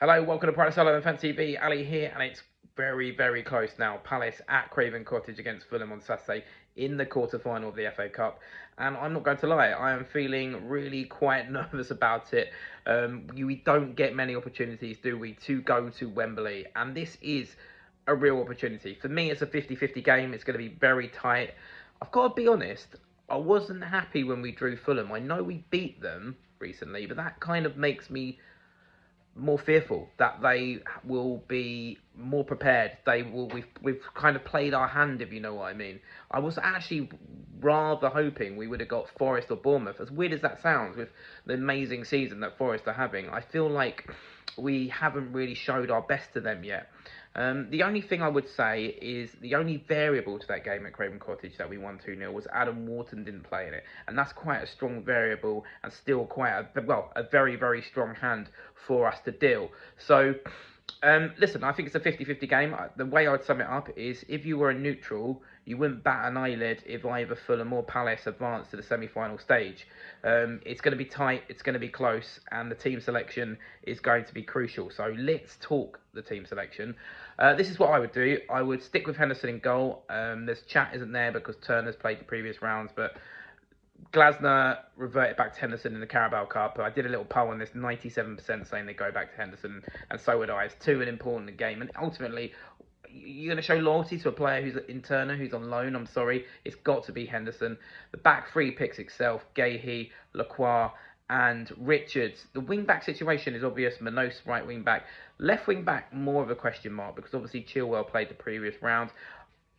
Hello, welcome to Private Solo and Fancy TV. Ali here, and it's very close now. Palace at Craven Cottage against Fulham on Saturday in the quarter-final of the FA Cup. And I'm not going to lie, I am feeling really quite nervous about it. We don't get many opportunities, do we, to go to Wembley. And this is a real opportunity. For me, it's a 50-50 game. It's going to be very tight. I've got to be honest, I wasn't happy when we drew Fulham. I know we beat them recently, but that kind of makes me more fearful that they will be more prepared. They will. We've kind of played our hand, if you know what I mean. I was actually rather hoping we would have got Forest or Bournemouth. As weird as that sounds, with the amazing season that Forest are having, I feel like we haven't really showed our best to them yet. The only thing I would say is the only variable to that game at Craven Cottage that we won 2-0 was Adam Wharton didn't play in it. And that's quite a strong variable and still quite a very strong hand for us to deal. So, listen, I think it's a 50-50 game. The way I'd sum it up is if you were a neutral, you wouldn't bat an eyelid if either Fulham or Palace advance to the semi-final stage. It's going to be tight, it's going to be close, and the team selection is going to be crucial. So let's talk the team selection. This is what I would do. I would stick with Henderson in goal. This chat isn't there because Turner's played the previous rounds, but Glasner reverted back to Henderson in the Carabao Cup. I did a little poll on this, 97% saying they go back to Henderson, and so would I. It's too important a game, and ultimately, you're going to show loyalty to a player who's in Turner, who's on loan. I'm sorry, it's got to be Henderson. The back three picks itself: Gahey, Lacroix, and Richards. The wing back situation is obvious. Manos right wing back, left wing back more of a question mark because obviously Chilwell played the previous round.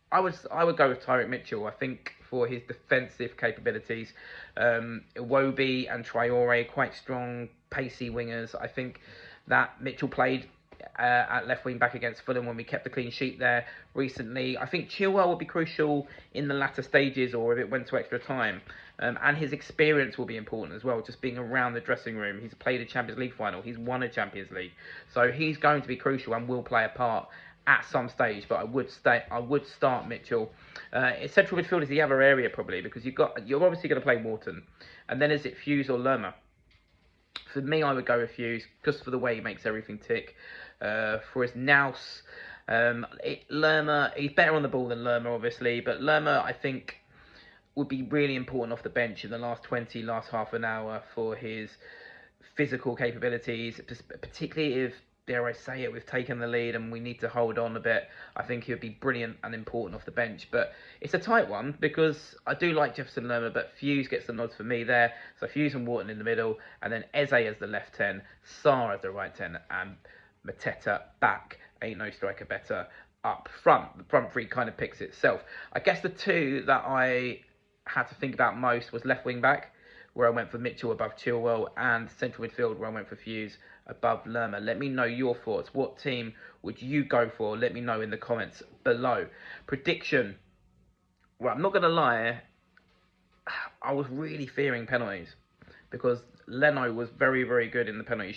I would go with Tyreek Mitchell. I think for his defensive capabilities, Iwobi and Traore quite strong, pacey wingers. I think that Mitchell played at left wing back against Fulham when we kept the clean sheet there recently. I think Chilwell will be crucial in the latter stages or if it went to extra time. And his experience will be important as well, just being around the dressing room. He's played a Champions League final. He's won a Champions League. So he's going to be crucial and will play a part at some stage, but I would start Mitchell. Central midfield is the other area probably because you're obviously going to play Wharton, and then is it Hughes or Lerma? For me, I would go with Hughes just for the way he makes everything tick. For his nous, Lerma, he's better on the ball than Lerma, obviously, but Lerma I think would be really important off the bench in the last half an hour for his physical capabilities, particularly if, dare I say it, we've taken the lead and we need to hold on a bit. I think he would be brilliant and important off the bench. But it's a tight one because I do like Jefferson Lerma, but Hughes gets the nods for me there. So Hughes and Wharton in the middle, and then Eze as the left 10, Sarr as the right 10, and Mateta back. Ain't no striker better up front. The front three kind of picks itself. I guess the two that I had to think about most was left wing back, where I went for Mitchell above Chilwell, and central midfield, where I went for Hughes above Lerma. Let me know your thoughts. What team would you go for? Let me know in the comments below. Prediction. Well, I'm not going to lie. I was really fearing penalties because Leno was very good in the penalty